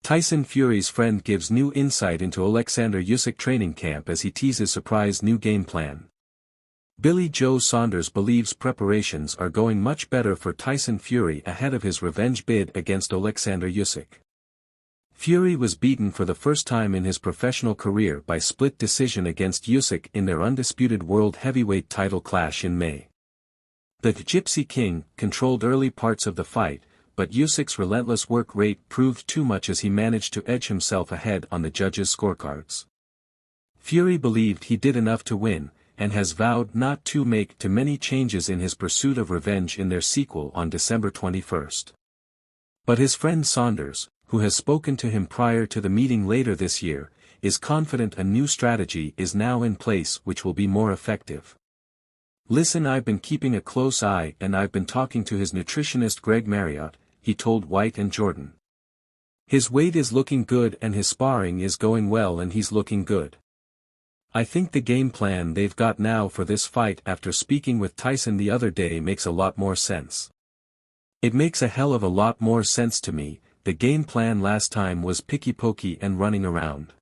Tyson Fury's friend gives new insight into Oleksandr Usyk training camp as he teases surprise new game plan. Billy Joe Saunders believes preparations are going much better for Tyson Fury ahead of his revenge bid against Oleksandr Usyk. Fury was beaten for the first time in his professional career by split decision against Usyk in their undisputed world heavyweight title clash in May. The Gypsy King controlled early parts of the fight, but Usyk's relentless work rate proved too much as he managed to edge himself ahead on the judges' scorecards. Fury believed he did enough to win, and has vowed not to make too many changes in his pursuit of revenge in their sequel on December 21. But his friend Saunders, who has spoken to him prior to the meeting later this year, is confident a new strategy is now in place which will be more effective. "Listen, I've been keeping a close eye and I've been talking to his nutritionist Greg Marriott," he told White and Jordan. "His weight is looking good and his sparring is going well and he's looking good. I think the game plan they've got now for this fight after speaking with Tyson the other day makes a lot more sense. It makes a hell of a lot more sense to me. The game plan last time was picky-pokey and running around.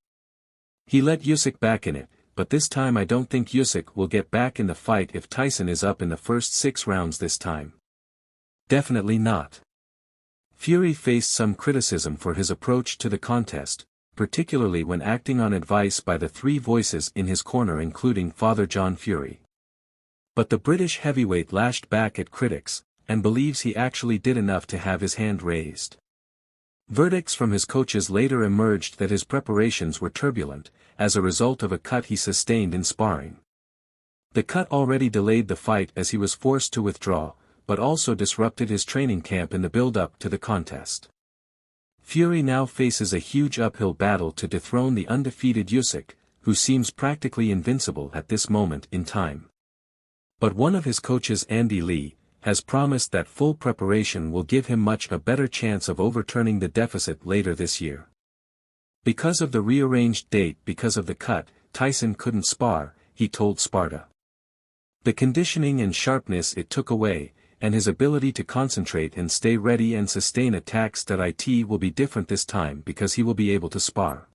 He let Usyk back in it, but this time I don't think Usyk will get back in the fight if Tyson is up in the first 6 rounds this time. Definitely not." Fury faced some criticism for his approach to the contest, particularly when acting on advice by the 3 voices in his corner including Father John Fury. But the British heavyweight lashed back at critics, and believes he actually did enough to have his hand raised. Verdicts from his coaches later emerged that his preparations were turbulent, as a result of a cut he sustained in sparring. The cut already delayed the fight as he was forced to withdraw, but also disrupted his training camp in the build-up to the contest. Fury now faces a huge uphill battle to dethrone the undefeated Usyk, who seems practically invincible at this moment in time. But one of his coaches, Andy Lee, has promised that full preparation will give him much a better chance of overturning the deficit later this year. Because of the rearranged date because of the cut, Tyson couldn't spar, he told Sparta. The conditioning and sharpness it took away, and his ability to concentrate and stay ready and sustain attacks that it will be different this time because he will be able to spar.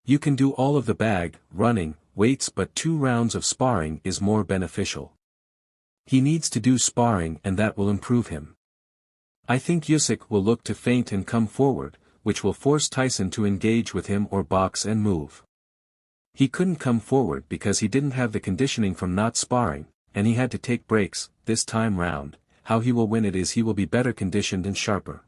You can do all of the bag, running, weights, but 2 rounds of sparring is more beneficial. He needs to do sparring and that will improve him. I think Usyk will look to feint and come forward, which will force Tyson to engage with him or box and move. He couldn't come forward because he didn't have the conditioning from not sparring, and he had to take breaks. This time round, how he will win it is he will be better conditioned and sharper.